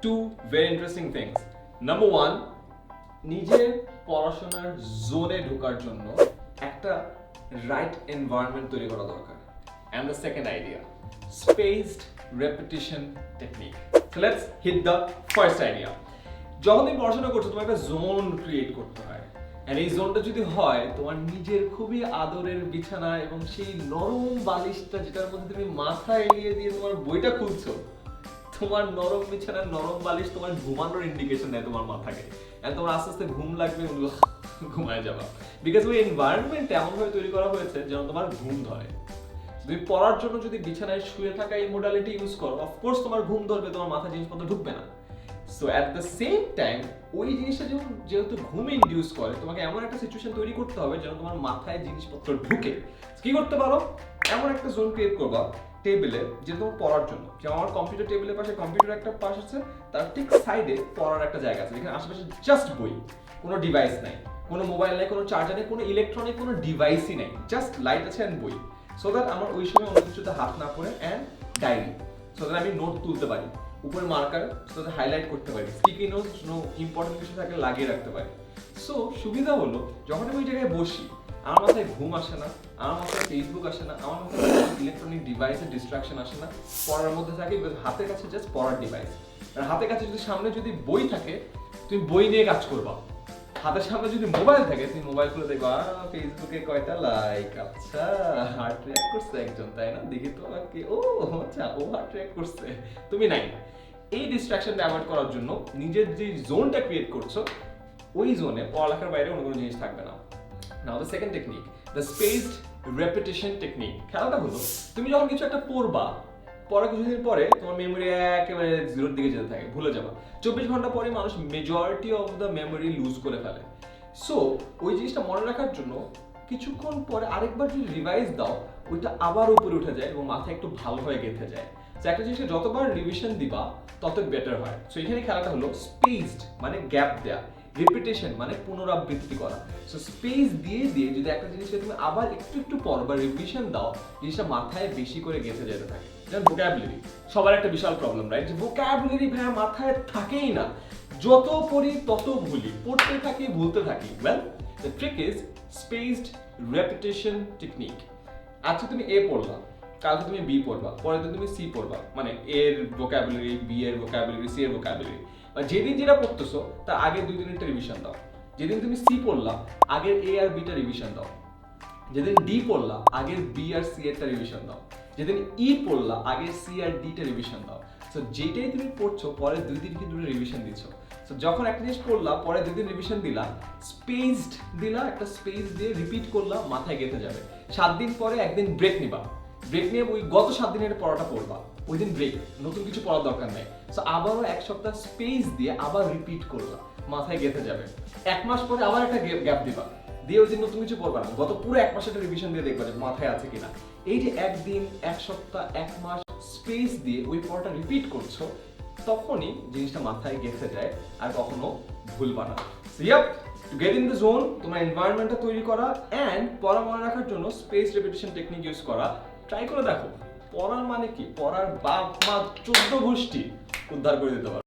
two very interesting things. Number one, নিজের পড়াশোনার জোনে ঢোকার জন্য একটা রাইট এনভায়রনমেন্ট তৈরি করা দরকার। And the second idea, spaced repetition technique. So let's hit the first idea. যখন তুমি পড়াশোনা করছো তোমার একটা জোন ক্রিয়েট করতে হয়। আর এই জোনটা যদি হয় তোমার নিজের খুবই আদরের বিছানা এবং সেই নরম বালিশটা যেটার মধ্যে তুমি মাথা এলিয়ে দিয়ে তোমার বইটা খুলছো, তোমার নরম বিছানার নরম বালিশ তোমার ঘুমানোর ইন্ডিকেশন দেয় তোমার মাথাকে। আর তোমার আস্তে আস্তে ঘুম লাগবে, ঘুমায় যাবা। বিকজ ওই এনভায়রনমেন্ট এমনভাবে তৈরি করা হয়েছে যেন তোমার ঘুম ধরে। তুমি পড়ার জন্য যদি বিছানায় শুয়ে থাকা এই মডালিটি ইউজ করো, অফকোর্স তোমার ঘুম ধরবে, তোমার মাথা জিনিসপত্র ঢুকবে না। So at the same time ওই জিনিসটা যেহেতু ঘুম ইনডিউস করে, তোমাকে এমন একটা সিচুয়েশন তৈরি করতে হবে যেন তোমার মাথায় জিনিসপত্র ঢুকে। কি করতে পারো? এমন একটা জোন ক্রিয়েট করবা টেবিলে, যে তোমার পড়ার জন্য। যে আমার কম্পিউটার টেবিলের পাশে কম্পিউটার একটা পাশ আছে, তার ঠিক সাইডে পড়ার একটা জায়গা আছে যেখানে আশেপাশে জাস্ট বই, কোনো ডিভাইস নাই, কোনো মোবাইল নাই, কোনো চার্জার নেই, কোনো ইলেকট্রনিক কোনো ডিভাইসই নেই, জাস্ট লাইট আছে অ্যান্ড বই। সো দ্যাট আমার ওই সময় অন্য কিছুতে হাত না পড়ে, অ্যান্ড ডায়েরি, সো দ্যাট আমি নোট তুলতে পারি, উপরে মার্কার সো দ্যাট হাইলাইট করতে পারি, স্টিকি নোট ইম্পর্টেন্ট কিছু থাকলে লাগিয়ে রাখতে পারি। সো সুবিধা হলো যখন আমি ওই জায়গায় বসি, আমার মাথায় ঘুম আসে না, আমার মাথায় ফেসবুক আসে না, আমার মাথায় ইলেকট্রনিক ডিভাইসের ডিস্ট্রাকশন আসে না, পড়ার মধ্যে থাকি। হাতের কাছে জাস্ট পড়ার ডিভাইস, আর হাতের কাছে যদি সামনে যদি বই থাকে তুমি বই নিয়ে কাজ করবা। হাতের সামনে যদি মোবাইল থাকে তুমি মোবাইল খুলে দেখবা ফেসবুকে কয়টা লাইক, আচ্ছা হার্ট রিঅ্যাক্ট করছে একজন, তাই না, দেখি তো আমাকে, ও আচ্ছা ও হার্ট রিঅ্যাক্ট করছে, তুমি নাই। এই ডিস্ট্রাকশনটা অ্যাভয়েড করার জন্য নিজের যে জোনটা ক্রিয়েট করছো ওই জোনে পড়ালেখার বাইরে অন্য কোনো জিনিস থাকবে না। Now the second technique, the spaced repetition technique. খেলাটা হলো তুমি যখন কিছু একটা পড়বা, পরে কিছুদিন পরে তোমার মেমোরি একেবারে জিরোর দিকে যেতে থাকে, ভুলে যাবা। 24 ঘন্টা পরে মানুষ majority of the memory lose করে ফেলে। সো ওই জিনিসটা মনে রাখার জন্য কিছুক্ষণ পরে আরেকবার যদি রিভাইজ দাও, ওইটা আবার উপরে উঠে যায় এবং মাথায় একটু ভালোভাবে গেঁথে যায়। তো একটা জিনিসকে যতবার রিভিশন দিবা তত বেটার হয়। সো এখানে খেলাটা হলো স্পেসড মানে গ্যাপ দেয়া, রিপিটেশন মানে পুনরাবৃত্তি করা। সো স্পেস দিয়ে দিয়ে যদি একটা জিনিসকে তুমি আবার একটু একটু পর বা রিভিশন দাও, জিনিসটা মাথায় বেশি করে গেঁথে যেতে থাকে। যেমন ভোকাবুলারি, সবার একটা বিশাল প্রবলেম, রাইট? যে ভোকাবুলারি ভাইয়া মাথায় থাকেই না, যত পড়ি তত ভুলি, পড়তে থাকি ভুলতে থাকি। Well, the trick is spaced repetition technique. আজকে তুমি এ পড়লা, কালকে তুমি বি পড়বা, পরের দিন তুমি সি পড়বা, মানে এর ভোকাবুলারি, বি এর ভোকাবুলারি, সি এর ভোকাবুলারি। যেদিন যেটা পড়তেছো তার আগের 2 দিনেরটা রিভিশন দাও। যেদিন তুমি সি পড়লা আগের এ আর বিটা রিভিশন দাও। যেদিন ডি পড়লা আগের বি আর সি এরটা রিভিশন দাও। যেদিন ই পড়লা আগের সি আর ডিটা রিভিশন দাও। সো যেটাই তুমি পড়ছো পরের 2 দিন কিন্তু রিভিশন দিচ্ছ। সো যখন একটা জিনিস পড়লা পরে 2 দিন রিভিশন দিলা, স্পেসড দিলা, একটা স্পেস দিয়ে রিপিট করলা, মাথায় গেঁথে যাবে। 7 দিন পরে একদিন ব্রেক নিবা, ব্রেক নিয়ে ওই গত 7 দিনের পড়াটা পড়বা, ওই দিন ব্রেক, নতুন কিছু পড়ার দরকার নেই। সো আবারও 1 সপ্তাহ স্পেস দিয়ে আবার রিপিট করলা, মাথায় গেঁথে যাবে। 1 মাস পরে আবার একটা গ্যাপ দিবা, দিয়ে ওই দিন নতুন কিছু পড়বা না, গত পুরো 1 মাসের রিভিশন দিয়ে দেখবা যে মাথায় আছে কিনা। এই যে 1 দিন, 1 সপ্তাহ, 1 মাস স্পেস দিয়ে ওই পড়াটা রিপিট করছো, তখনই জিনিসটা মাথায় গেঁথে যায় আর কখনো ভুলবা না। So yep, to get in the zone, তোমার এনভায়রনমেন্টটা তৈরি করা অ্যান্ড পড়া মনে রাখার জন্য স্পেস রেপিটেশন টেকনিক ইউজ করা, ট্রাই করে দেখো। পড়ার মানে কি, পড়ার বাপ মা 14 গোষ্ঠী উদ্ধার করে দিতে পারো।